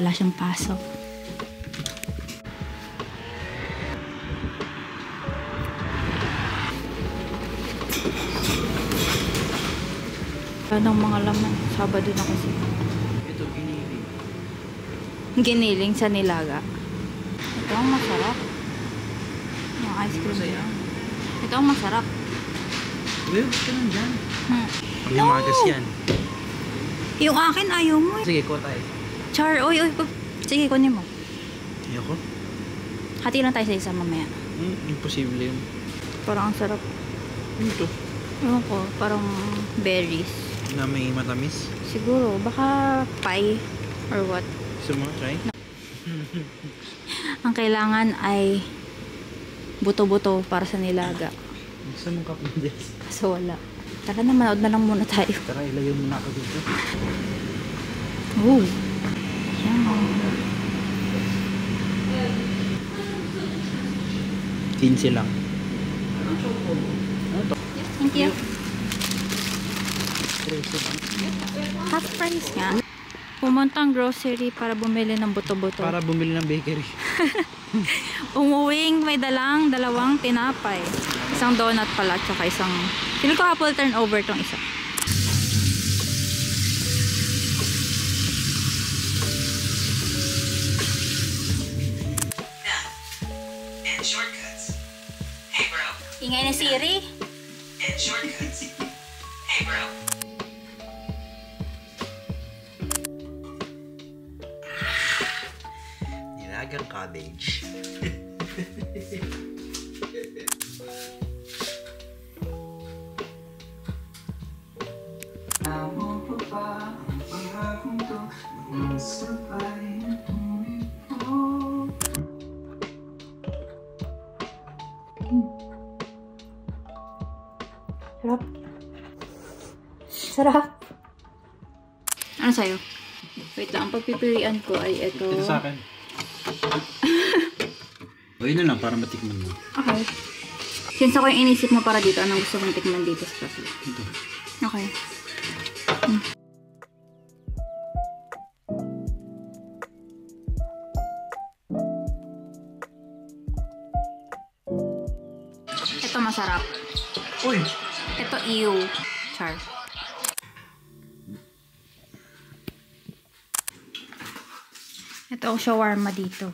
wala siyang pasok. Anong mga laman? Sabado na kasi. Ito, giniling. Giniling sa nilaga. Ito ang masarap. Yung ice cream yan. Ito ang masarap. Uy, ba't ka nandyan? No! Yan. Yung akin ayaw mo eh. Sige, ko tayo. Char, oy. Sige, kunin mo. Ayoko. Hati lang tayo sa isa mamaya. Imposible yun. Parang ang sarap. Ito. Ewan ko, parang berries. Na may matamis. Siguro, baka pie or what. Gusto mo, try? No. Ang kailangan ay buto-buto para sa nilaga. Gusto mong cup noodles? Kaso wala. Tara na, manood na lang muna tayo. Tara, ilayo muna ako dito. Oh. Yan. 15 lang. Ano to? Thank you. 13 lang. Half price nga. Pumuntang grocery para bumili ng buto-buto. Para bumili ng bakery. Umuwing may dalang 2 tinapay. Isang donut pala, tsaka isang... Feeling ko apple turnover tong isa. And shortcuts. Hey bro. Ingay na Siri. And shortcuts. Hey bro. Nilagang cabbage. Sarap. Sarap. Ano sa'yo? Wait lang, ang pagpipilian ko ay ito. Ito sa akin. O yun na lang, para matikman mo. Okay. Since ako yung inisip mo para dito, anong gusto kong tikman dito sa papi? Ito. Okay. Ito masarap. Uy! Ito ew. Char. Ito ang shawarma dito.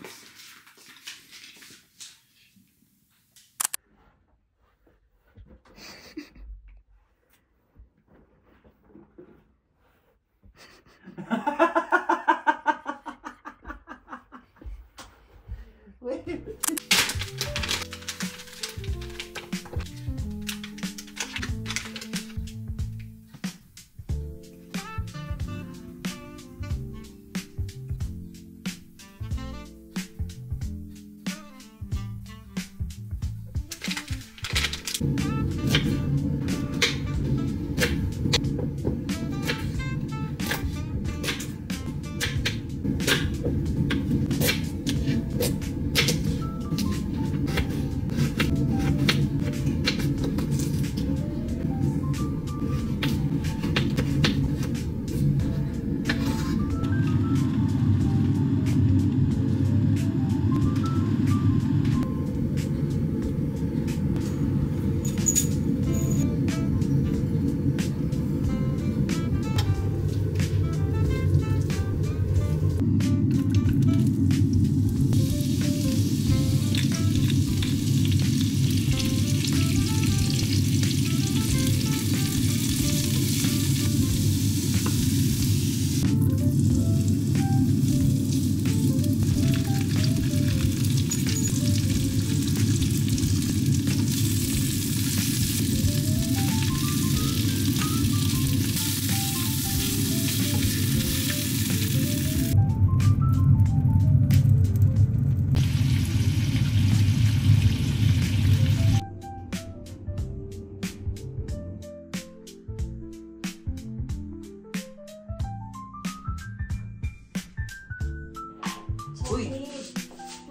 Uy!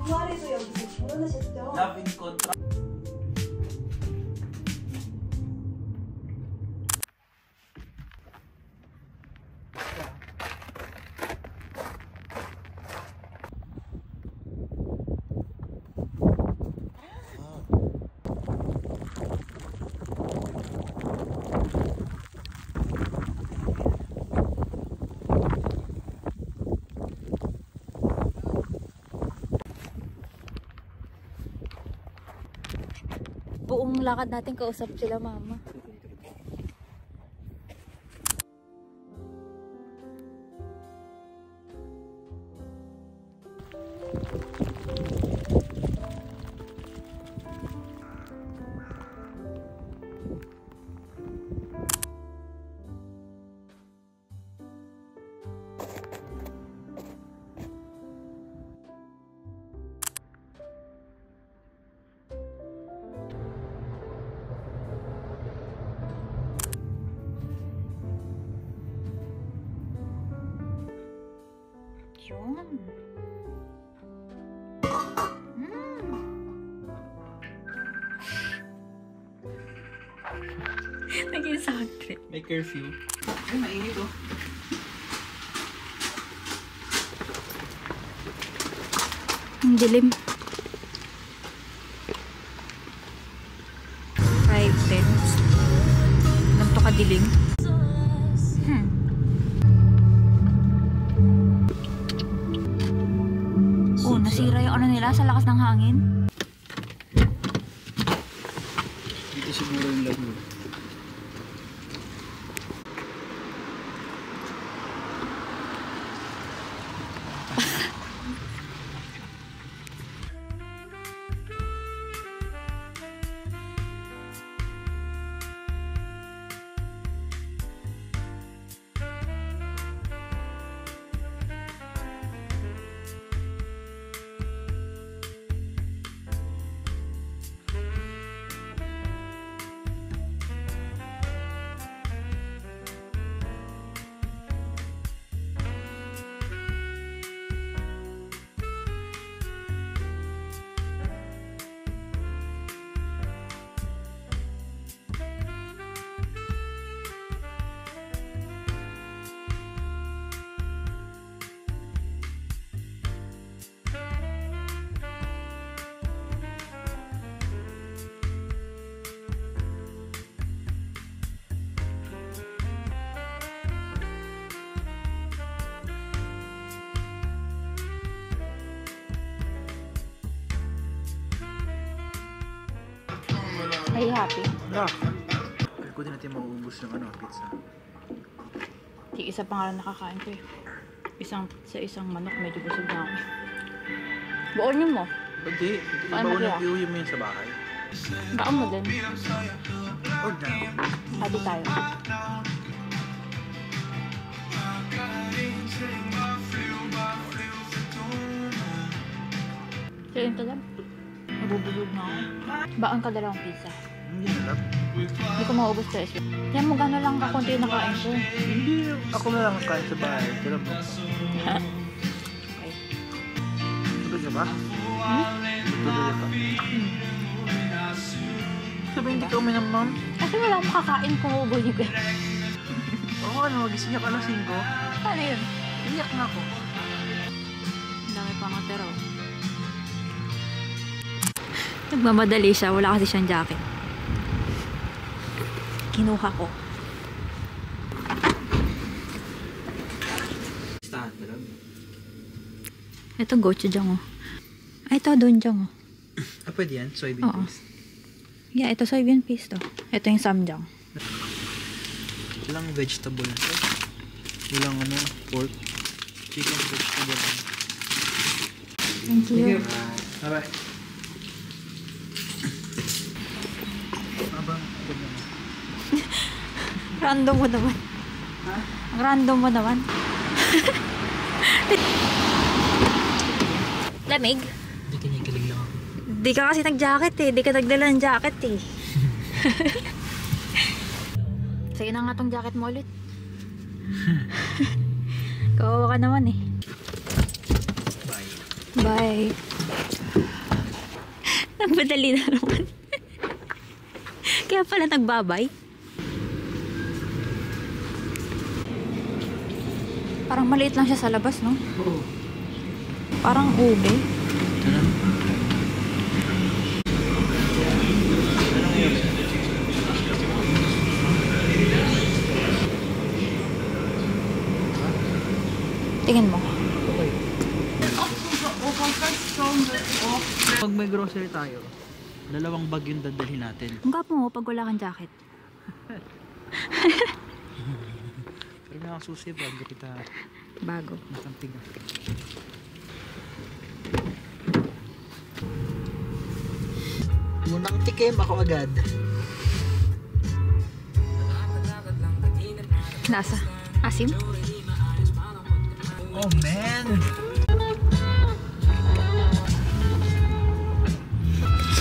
동아리도 여기서 결혼하셨죠? Love in contra. yung lakad natin, kausap sila mama. Yun. Naging sound trip. May curfew. Ay, mainit oh. Ang dilim. 5:10. Alam to kadilim. Oh, nasira yung ano nila sa lakas ng hangin. Dito siguro yung labo. Are you happy? Yeah. Kaya din natin mauubos yung pizza. Isa pa nga lang nakakain ko eh. Isang manok, medyo busog na ako. Buon yun mo. Hindi. Paano Iba kaya? unang iuwi mo yun sa bahay. Baka mo din. Huwag na. Hati tayo. So yun talaga. Nabubulog na ako. Baan ka dalawang pizza. Hindi na lang. Hindi ko maubos to eh. Yan mo gano'n lang kakunti yung nakain ko. Hindi. Ako na lang kain sa bahay. Tira mo. Okay. Tulog ka ba? Tulog ka ba? Sabi hindi ka uminom nun? Kasi wala akong makakain kung ubulog eh. Oo, magising ako alas 5. Ano yun? Iyak na ako. Ang dami pang otero. Nagmamadali siya. Wala kasi siyang jacket. Kinuha ko. Stand na lang. Ito gochujang oh. Ay, ito doenjang oh. Ah, pwede yan? Soybean Oo. paste. Yeah, ito soybean paste to. Ito yung samjang. Walang vegetable. Walang pork. Chicken vegetable. Thank you. Bye-bye. Abang, Random mo naman. Ha? Ang random mo naman. Lamig? Hindi kinikilig lang ako. Di ka kasi nag-jacket eh. Di ka nagdala ng jacket eh. Sige na nga tong jacket mo ulit. Kawawa ka naman eh. Bye. Bye. Nagmadali na naman. Kaya pala nagbabay. Parang maliit lang siya sa labas, no? Oo. Parang ube. Ito na. Anong yun? Tingin mo. Pag may grocery tayo, 2 bag yung dadalhin natin. Ang gwapo mo pag wala kang jacket. Pero may akong susi bago kita Bago. nakampigan. Munang tikim ako agad. Lasa. Asim? Oh man!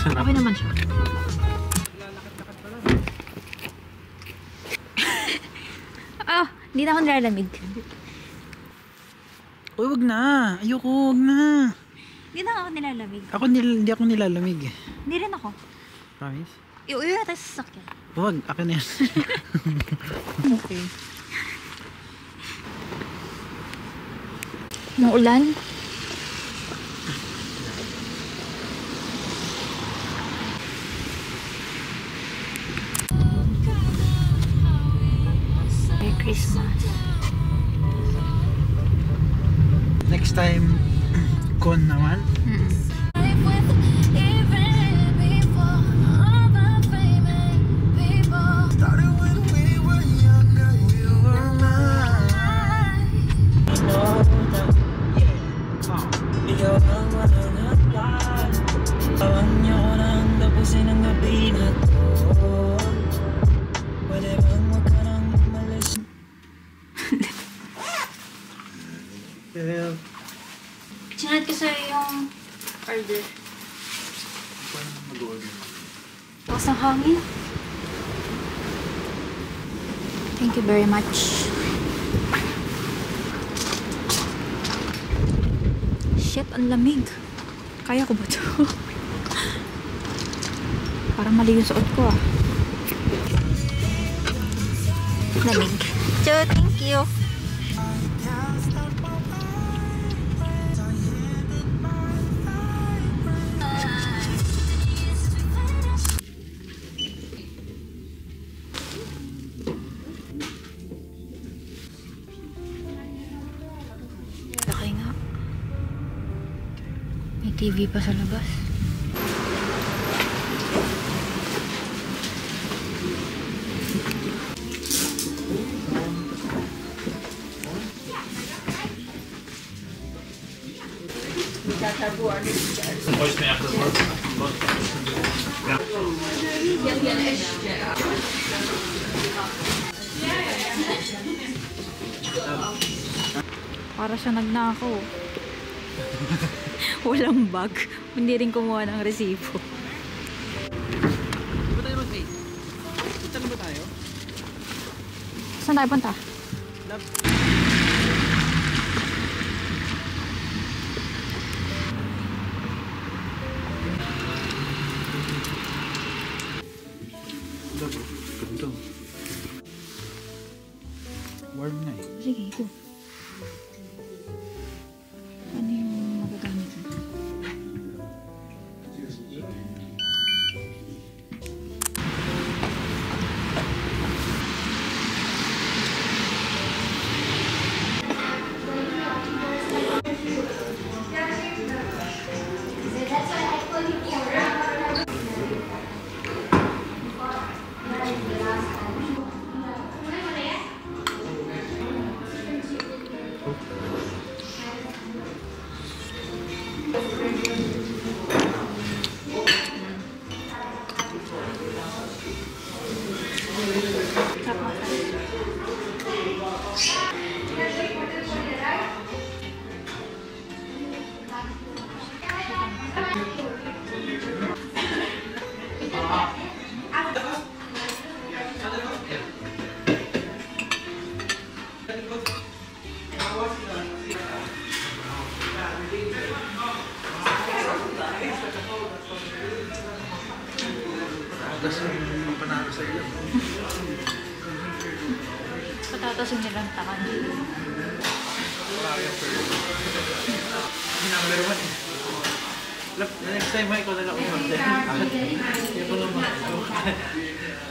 Okay naman siya. Ah, hindi na ako nilalamig. Uy, wag na! Ayoko, wag na! Hindi na ako nilalamig. Hindi ako nilalamig eh. Hindi rin ako. Promise? Iuwi na tayo sa sasakyan. Wag, akin na yan. Okay. Nung ulan? Merry Christmas. Next time, con naman. Sinad ko sa'yo yung order. Tapos ng hangin. Thank you very much. Shit, ang lamig. Kaya ko ba ito? Parang mali yung suot ko ah. Lamig. So, thank you. Laki nga. May TV pa sa labas. Para siya nagnakaw. Walang bag. Hindi rin kumuha ng resibo. Ba tayo mag-date? Punta na ba tayo? Saan tayo punta? Ganito. Warm na eh. Sige, go. Ano yung magagamit mo? Tapos yung panalo sa iyo. Patatas yung nilantakan. Number 1 eh. Next time ikaw na lang umorder. Kaya ko lang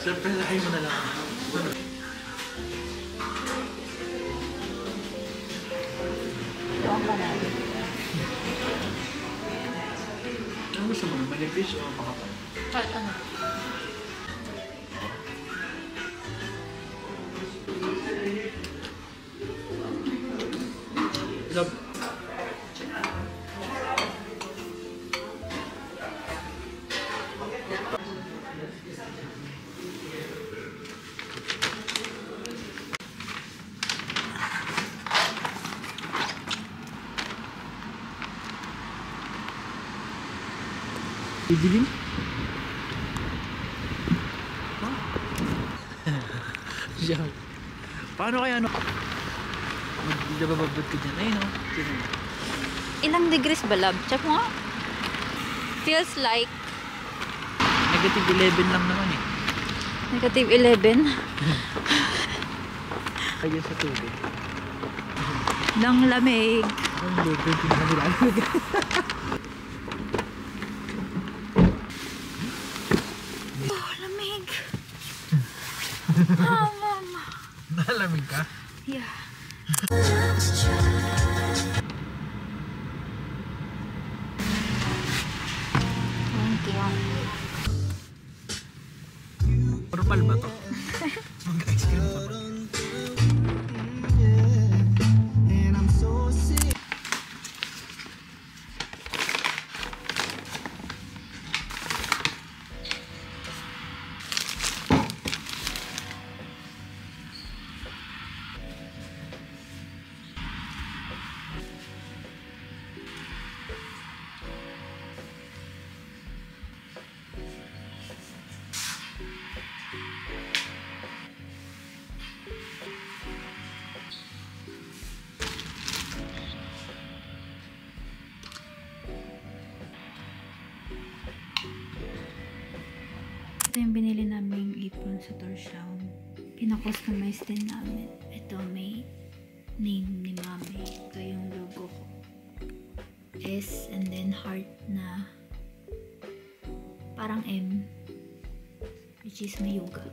surprise mo na lang. Ito ang panalo. Anong gusto mo? Manipis o makapal? Kahit ano. Love. Didilim? Siya. Paano kaya ano? Magbababad ka dyan. Ayun o. Ilang degrees ba, love? Check mo nga. Feels like Negative 11 lang naman eh. negative 11. Kaya sa tubig. Ng lamig. Ang lupit yung kanilalag. Oh, lamig. Oh, mama. Nalamig ka? Yeah. Thank you. Purple ba to? Mag-ice cream pa ba? Ito yung binili naming apron sa Torsiao. Pina-customize din namin. Ito may name ni mami. Ito yung logo ko. S and then heart na parang M, which is may yoga.